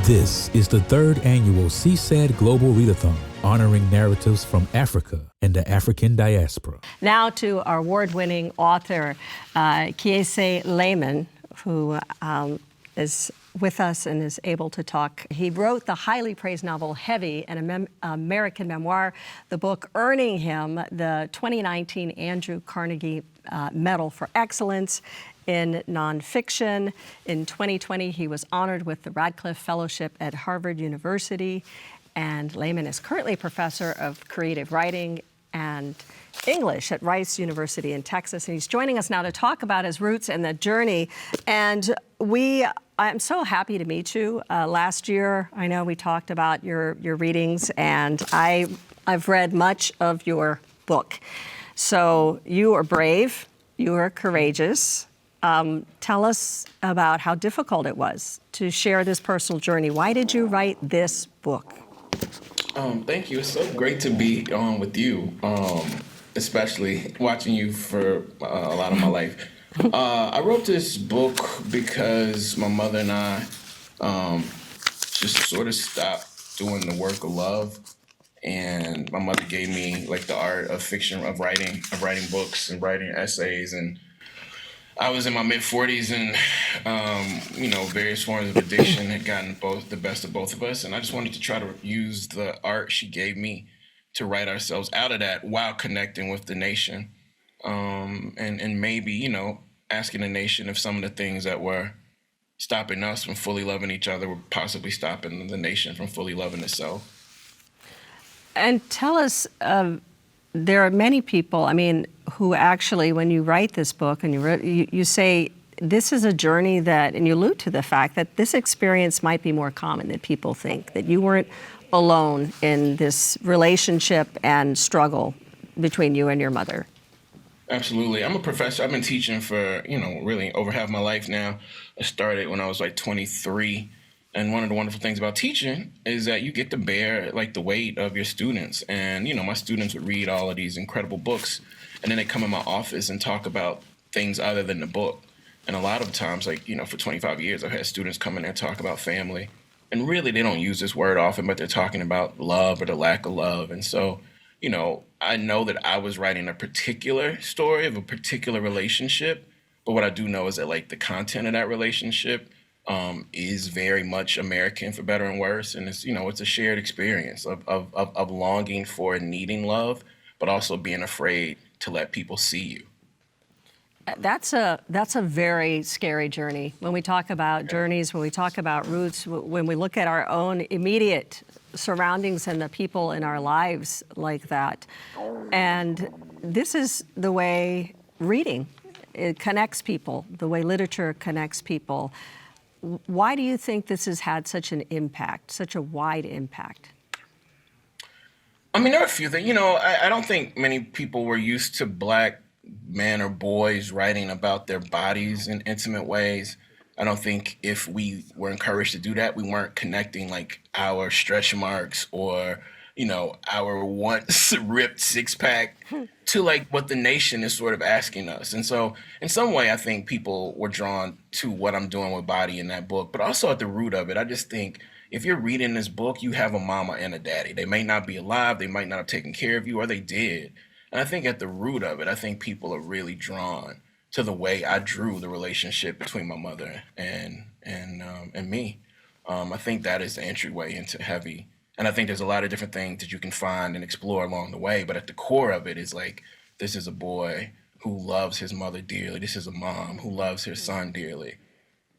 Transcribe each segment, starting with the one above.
This is the third annual CSAD Global Readathon, honoring narratives from Africa and the African diaspora. Now to our award-winning author, Kiese Laymon, who is with us and is able to talk. He wrote the highly praised novel Heavy, an American memoir, the book earning him the 2019 Andrew Carnegie Medal for Excellence in Nonfiction. In 2020, he was honored with the Radcliffe Fellowship at Harvard University, and Laymon is currently professor of creative writing and English at Rice University in Texas. And he's joining us now to talk about his roots and the journey. And I'm so happy to meet you. Last year, I know we talked about your readings, and I've read much of your book. So you are brave, you are courageous. Tell us about how difficult it was to share this personal journey. Why did you write this book? Thank you. It's so great to be on with you, especially watching you for a lot of my life. I wrote this book because my mother and I just sort of stopped doing the work of love. And my mother gave me like the art of fiction, of writing books and writing essays. And I was in my mid-40s, and various forms of addiction had gotten the best of both of us, and I just wanted to try to use the art she gave me to write ourselves out of that while connecting with the nation, and maybe asking the nation if some of the things that were stopping us from fully loving each other were possibly stopping the nation from fully loving itself. And tell us. There are many people, who actually, when you write this book and you say this is a journey that, and you allude to the fact that this experience might be more common than people think, that you weren't alone in this relationship and struggle between you and your mother. Absolutely. I'm a professor. I've been teaching for, really over half my life now. I started when I was like 23. And one of the wonderful things about teaching is that you get to bear like the weight of your students. And, my students would read all of these incredible books, and then they come in my office and talk about things other than the book. And a lot of times, for 25 years, I've had students come in there and talk about family. And really, they don't use this word often, but they're talking about love or the lack of love. And so, I know that I was writing a particular story of a particular relationship. But what I do know is that the content of that relationship is very much American, for better and worse, and it's a shared experience of longing for and needing love, but also being afraid to let people see you. That's a very scary journey. When we talk about journeys, when we talk about roots, when we look at our own immediate surroundings and the people in our lives like that, and this is the way reading it connects people, the way literature connects people. Why do you think this has had such an impact, such a wide impact? There are a few things. I don't think many people were used to Black men or boys writing about their bodies in intimate ways. I don't think if we were encouraged to do that, we weren't connecting our stretch marks or our once ripped six-pack to what the nation is sort of asking us. And so in some way, I think people were drawn to what I'm doing with Body in that book, but also at the root of it, I just think if you're reading this book, you have a mama and a daddy. They may not be alive, they might not have taken care of you, or they did. And I think at the root of it, I think people are really drawn to the way I drew the relationship between my mother and me. I think that is the entryway into Heavy. And I think there's a lot of different things that you can find and explore along the way. But at the core of it is this is a boy who loves his mother dearly. This is a mom who loves her son dearly.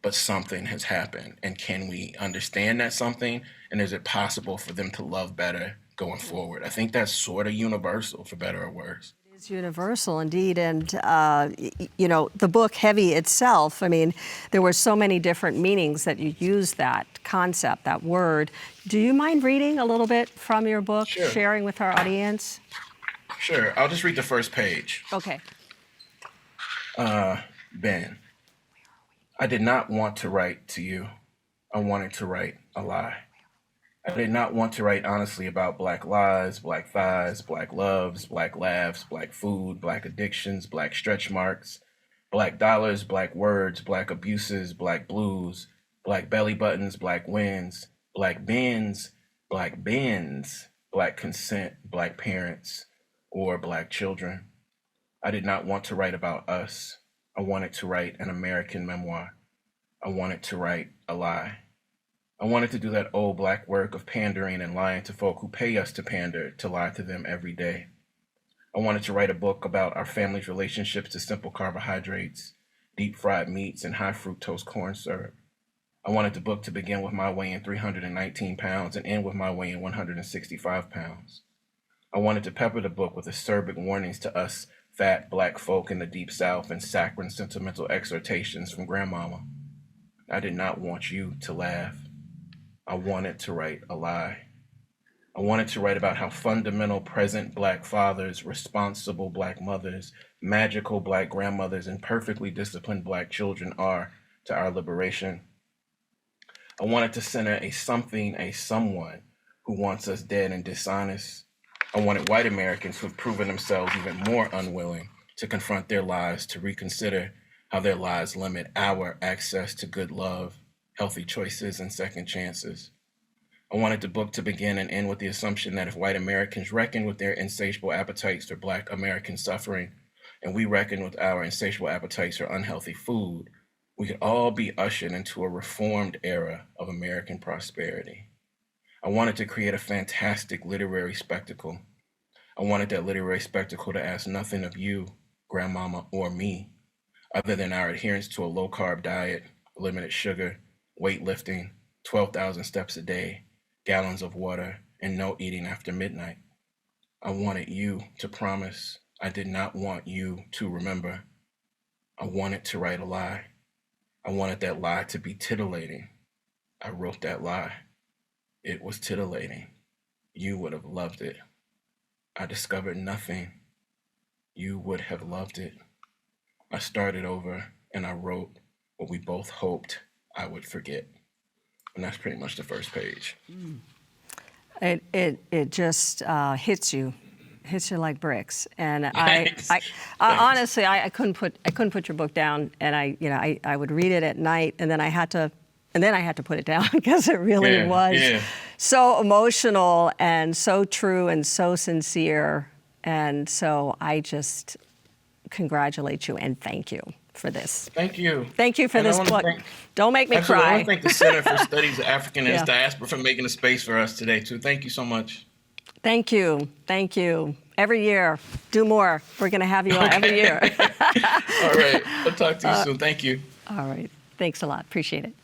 But something has happened. And can we understand that something? And is it possible for them to love better going forward? I think that's sort of universal, for better or worse. It's universal indeed. And, the book Heavy itself, there were so many different meanings that you used that concept, that word. Do you mind reading a little bit from your book, Sure. Sharing with our audience? Sure. I'll just read the first page. Okay. Ben, I did not want to write to you. I wanted to write a lie. I did not want to write honestly about Black lies, Black thighs, Black loves, Black laughs, Black food, Black addictions, Black stretch marks, Black dollars, Black words, Black abuses, Black blues, Black belly buttons, Black wins, Black bins, black bins, black consent, black parents, or black children. I did not want to write about us. I wanted to write an American memoir. I wanted to write a lie. I wanted to do that old Black work of pandering and lying to folk who pay us to pander, to lie to them every day. I wanted to write a book about our family's relationships to simple carbohydrates, deep fried meats, and high fructose corn syrup. I wanted the book to begin with my weighing 319 pounds and end with my weighing 165 pounds. I wanted to pepper the book with acerbic warnings to us fat Black folk in the Deep South and saccharine sentimental exhortations from Grandmama. I did not want you to laugh. I wanted to write a lie. I wanted to write about how fundamental present Black fathers, responsible Black mothers, magical Black grandmothers, and perfectly disciplined Black children are to our liberation. I wanted to center a something, a someone who wants us dead and dishonest. I wanted white Americans who have proven themselves even more unwilling to confront their lies, to reconsider how their lives limit our access to good love, healthy choices, and second chances. I wanted the book to begin and end with the assumption that if white Americans reckon with their insatiable appetites for Black American suffering, and we reckon with our insatiable appetites for unhealthy food, we could all be ushered into a reformed era of American prosperity. I wanted to create a fantastic literary spectacle. I wanted that literary spectacle to ask nothing of you, Grandmama, or me, other than our adherence to a low-carb diet, limited sugar, weightlifting, 12,000 steps a day, gallons of water, and no eating after midnight. I wanted you to promise. I did not want you to remember. I wanted to write a lie. I wanted that lie to be titillating. I wrote that lie. It was titillating. You would have loved it. I discovered nothing. You would have loved it. I started over and I wrote what we both hoped I would forget. And that's pretty much the first page. It just hits you like bricks. And I honestly, I couldn't put your book down. And I would read it at night, and then I had to put it down because it really was so emotional and so true and so sincere. And so I just congratulate you and thank you for this. Thank you. Thank you for this book. Don't make me cry. I want to thank the Center for Studies of African and Diaspora for making a space for us today, too. Thank you so much. Thank you. Thank you. Every year, do more. We're going to have you on every year. All right. I'll talk to you soon. Thank you. All right. Thanks a lot. Appreciate it.